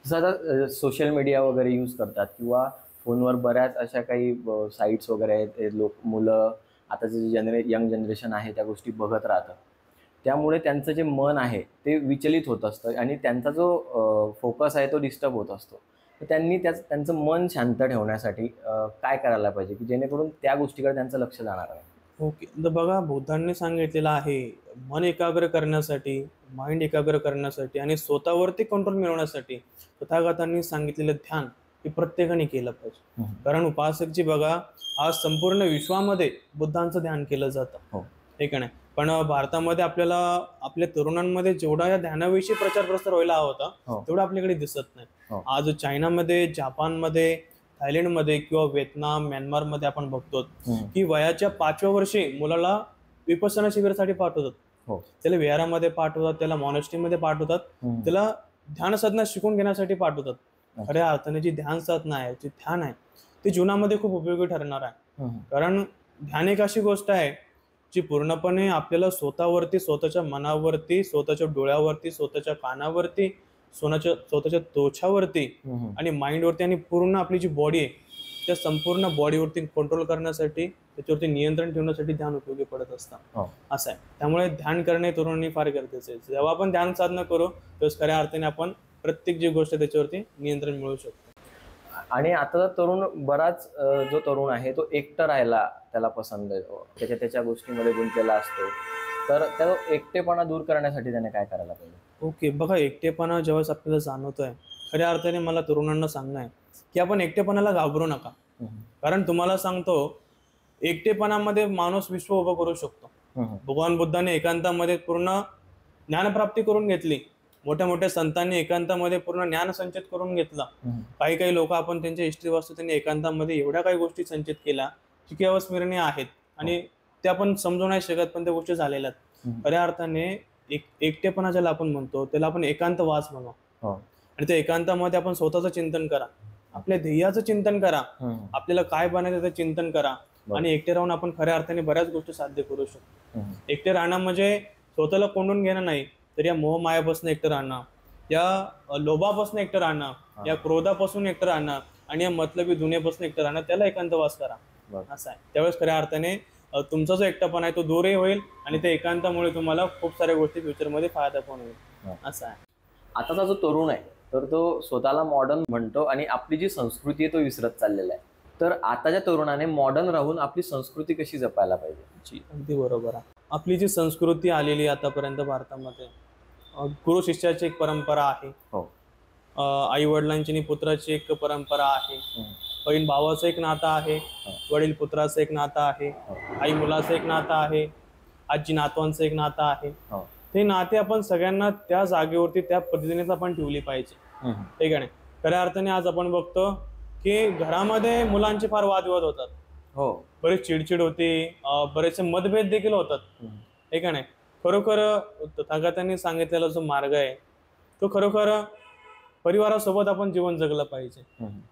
जसं आता social media वगैरे यूज करतात किंवा फोनवर बऱ्याच अशा काही साईट्स वगैरे आहेत, ते मुलं आताचं जे यंग जनरेशन आहे त्या गोष्टी बघत राहतात. त्यामुळे त्यांचं जे मन आहे ते विचलित होत असतं आणि त्यांचा जो फोकस आहे तो डिस्टर्ब होत असतो. तर त्यांनी त्यांचं मन शांत ठेवण्यासाठी काय करायला पाहिजे, की जेणेकरून त्या गोष्टीकडे त्यांचं लक्ष जाणार आहे? ओके. तर बघा, बुद्धांनी सांगितलेलं आहे, मन एकाग्र करण्यासाठी, माइंड एकाग्र करण्यासाठी आणि स्वतःवरती कंट्रोल मिळवण्यासाठी तथागतांनी सांगितलेलं ध्यान हे प्रत्येकाने केलं पाहिजे. कारण उपासकजी बघा, आज संपूर्ण विश्वामध्ये बुद्धांचं ध्यान केलं जातं. हो. हे का नाही? पण भारतामध्ये आपल्याला आपल्या तरुणांमध्ये जेवढा या ध्यानाविषयी प्रचार प्रसार व्हायला हवा होता, हो. तेवढा आपल्याकडे दिसत नाही. हो. आज चायनामध्ये, जापानमध्ये, थायलंडमध्ये किंवा व्हिएतनाम, म्यानमारमध्ये आपण बघतो की वयाच्या 5व्या वर्षी मुलाला विपश्यना शिबिरासाठी पाठवतात. हो. त्याला विहारामध्ये पाठवतात, त्याला मॉनेस्ट्रीमध्ये पाठवतात, त्याला ध्यान साधना शिकून घेण्यासाठी पाठवतात. खऱ्या अर्थाने जी ध्यान साधना आहे, जी ध्यान आहे, ती जीवनामध्ये खूप उपयोगी ठरणार आहे. कारण ध्यान एक अशी गोष्ट आहे जी पूर्णपणे आपल्याला स्वतःवरती, स्वतःच्या मनावरती, स्वतःच्या डोळ्यावरती, स्वतःच्या कानावरती, स्वतःच्या त्वचावरती आणि माइंडवरती आणि पूर्ण आपली जी बॉडी आहे त्या संपूर्ण बॉडीवरती कंट्रोल करण्यासाठी, त्याच्यावरती नियंत्रण ठेवण्यासाठी ध्यान उपयोगी पडत असतं. असं आहे. त्यामुळे ध्यान करणे तरुणांनी फार गरजेचं आहे. जेव्हा आपण ध्यान साधना करू तेव्हा खऱ्या अर्थाने आपण प्रत्येक जी गोष्ट त्याच्यावरती नियंत्रण मिळवू शकतो. आणि आता तरुण बराच जो तरुण आहे तो एकटा राहायला त्याला पसंत आहे, त्याच्या गोष्टीमध्ये गुंतलेला असतो. तर त्या एकटेपणा दूर करण्यासाठी त्याने काय करायला पाहिजे? ओके. बघा, एकटेपणा जेव्हा आपल्याला जाणवतोय, खऱ्या अर्थाने मला तरुणांना सांगणं आहे की आपण एकटेपणाला घाबरू नका. कारण तुम्हाला सांगतो, एकटेपणामध्ये माणूस विश्व उभं करू शकतो. भगवान बुद्धाने एकांतामध्ये पूर्ण ज्ञानप्राप्ती करून घेतली. मोठ्या मोठ्या संतांनी एकांतामध्ये पूर्ण ज्ञान संचित करून घेतला. काही लोक आपण त्यांच्या हिस्ट्री वाचतो, त्यांनी एकांतामध्ये एवढ्या काही गोष्टी संचित केल्या की की अविस्मरणीय आहेत आणि त्या आपण समजू नाही शकत, पण त्या गोष्टी झालेल्या आहेत. खऱ्या अर्थाने एकटेपणा ज्याला आपण म्हणतो त्याला आपण एकांतवास म्हणू. आणि त्या एकांतामध्ये आपण स्वतःचं चिंतन करा, आपल्या ध्येयाचं चिंतन करा, आपल्याला काय बनायचं त्याचं चिंतन करा आणि एकटे राहून आपण खऱ्या अर्थाने बऱ्याच गोष्टी साध्य करू शकतो. एकटे राहणं म्हणजे स्वतःला कोंडून घेणं नाही, तर या मोहमायापासून एकटं राहणं, या लोभापासून एकटं राहणं, या क्रोधापासून एकटं राहणं आणि या मतलबी दुनियेपासून एकटं राहणं, त्याला एकांतवास करा. असं आहे. त्यावेळेस खऱ्या अर्थाने तुमचा जो एकटापणा आहे तो दूरही होईल आणि त्या एकांतामुळे तुम्हाला खूप साऱ्या गोष्टी फ्युचरमध्ये फायदा पण होईल. असं आहे. आताचा जो तरुण आहे तर तो स्वतःला मॉडर्न म्हणतो आणि आपली जी संस्कृती आहे तो विसरत चाललेला आहे. तर आताच्या तरुणाने मॉडर्न राहून आपली संस्कृती कशी जपायला पाहिजे? अगदी बरोबर आहे. आपली जी संस्कृती आलेली आतापर्यंत भारतामध्ये, गुरु शिष्याची एक परंपरा आहे. आई वडिलांची आणि पुत्राची एक परंपरा आहे. बहीण भावाचं एक नातं आहे, वडील पुत्राचं एक नातं आहे, आई मुलाचं एक नातं आहे, आजी नातवांचं एक नातं आहे. ते नाते आपण सगळ्यांना त्या जागेवरती त्या पद्धतीनेच आपण ठेवली पाहिजे. ठीक आहे. खऱ्या अर्थाने आज आपण बघतो की घरामध्ये मुलांचे फार वादविवाद होतात. बरीच चिडचिड होती, बरेचसे मतभेद देखील होतात. ठीक आहे. खरोखर तथागतांनी सांगितलेला जो मार्ग आहे तो खरोखर परिवारासोबत आपण जीवन जगलं पाहिजे.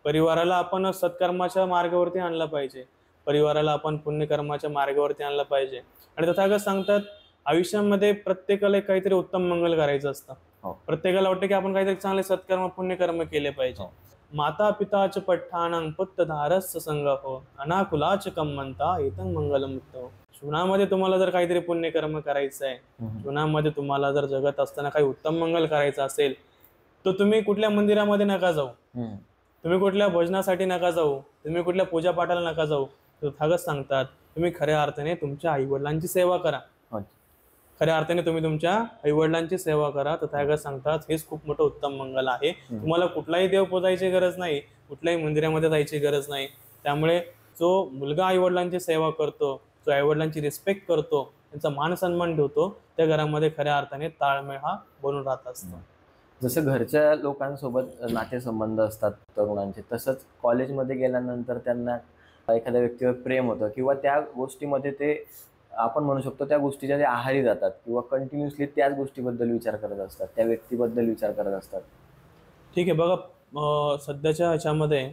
परिवाराला आपण सत्कर्माच्या मार्गावरती आणलं पाहिजे, परिवाराला आपण पुण्यकर्माच्या मार्गावरती आणलं पाहिजे. आणि तथागत सांगतात, आयुष्यामध्ये प्रत्येकाला काहीतरी उत्तम मंगल करायचं असतं. प्रत्येकाला वाटतं की आपण काहीतरी चांगले सत्कर्म पुण्यकर्म केले पाहिजे. माता पिताच पठ्ठानं पुत्तधारस्य संगहो अनाकुलाच कम्मंता एतं मंगलमुक्तो. जीवनामध्ये तुम्हाला जर काहीतरी पुण्यकर्म करायचं आहे, जीवनामध्ये तुम्हाला जर जगत असताना काही उत्तम मंगल करायचं असेल, तर तुम्ही कुठल्या मंदिरामध्ये नका जाऊ, तुम्ही कुठल्या भजनासाठी नका जाऊ, तुम्ही कुठल्या पूजा पाठाला नका जाऊ. तथागत सांगतात, तुम्ही खऱ्या अर्थाने तुमच्या आईवडिलांची सेवा करा. खऱ्या अर्थाने तुम्ही तुमच्या आईवडिलांची सेवा करा. तथागत सांगतात, हेच खूप मोठं उत्तम मंगल आहे. तुम्हाला कुठलाही देव पूजायची गरज नाही, कुठल्याही मंदिरामध्ये जायची गरज नाही. त्यामुळे जो मुलगा आईवडिलांची सेवा करतो, जो आईवडिलांची रिस्पेक्ट करतो, त्यांचा मान सन्मान ठेवतो, त्या घरामध्ये खऱ्या अर्थाने ताळमेळ हा बनून राहत असतो. जसं घरच्या लोकांसोबत नातेसंबंध असतात तरुणांचे, तसंच कॉलेजमध्ये गेल्यानंतर त्यांना एखाद्या व्यक्तीवर प्रेम होतं किंवा त्या गोष्टीमध्ये ते आपण म्हणू शकतो त्या गोष्टीच्या ते आहारी जातात किंवा कंटिन्युअसली त्याच गोष्टीबद्दल विचार करत असतात, त्या व्यक्तीबद्दल विचार करत असतात. ठीक आहे. बघा, सध्याच्या ह्याच्यामध्ये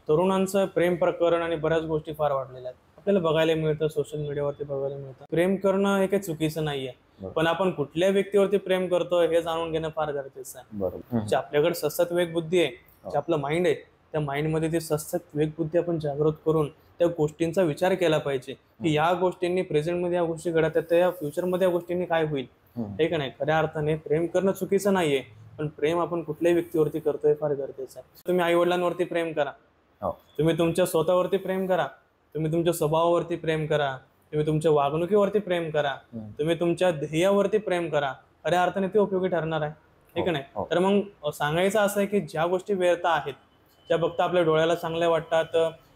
तरुणांचं प्रेम प्रकरण आणि बऱ्याच गोष्टी फार वाढलेल्या आहेत. आपल्याला बघायला मिळतं, सोशल मीडियावरती बघायला मिळतं. प्रेम करणं हे काही चुकीचं नाहीये, पण आपण कुठल्या व्यक्तीवरती प्रेम करतोय हे जाणून घेणं फार गरजेचं आहे. बरोबर. जे आपल्याकडे सतत वेग बुद्धी आहे, जे आपलं माइंड आहे, त्या माइंडमध्ये ती सतत वेग बुद्धी आपण जागृत करून त्या गोष्टींचा विचार केला पाहिजे की या गोष्टींनी प्रेझेंटमध्ये या गोष्टी घडत आहेत, तर या फ्युचरमध्ये या गोष्टींनी काय होईल. हे का नाही, खऱ्या अर्थाने प्रेम करणं चुकीचं नाहीये, पण प्रेम आपण कुठल्याही व्यक्तीवरती करतोय फार गरजेचं आहे. तुम्ही आई वडिलांवरती प्रेम करा, तुम्ही तुमच्या स्वतःवरती प्रेम करा, तुम्ही तुमच्या स्वभावावरती प्रेम करा, तुम्ही तुमच्या वागणुकीवरती प्रेम करा, तुम्ही तुमच्या ध्येयावरती प्रेम करा. खऱ्या अर्थाने ते उपयोगी ठरणार आहे. हे का नाही. तर मग सांगायचं असं आहे की ज्या गोष्टी व्यर्थ आहेत, ज्या फक्त आपल्या डोळ्याला चांगल्या वाटतात,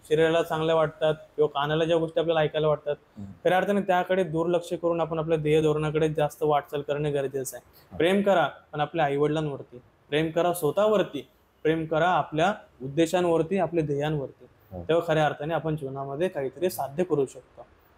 शरीराला चांगल्या वाटतात किंवा कानाला ज्या गोष्टी आपल्याला ऐकायला वाटतात, खऱ्या अर्थाने त्याकडे दुर्लक्ष करून आपण आपल्या ध्येय धोरणाकडे जास्त वाटचाल करणे गरजेचं आहे. प्रेम करा पण आपल्या आईवडिलांवरती प्रेम करा, स्वतःवरती प्रेम करा, आपल्या उद्देशांवरती, आपल्या ध्येयांवरती. तेव्हा खऱ्या अर्थाने आपण जीवनामध्ये काहीतरी साध्य करू शकतो.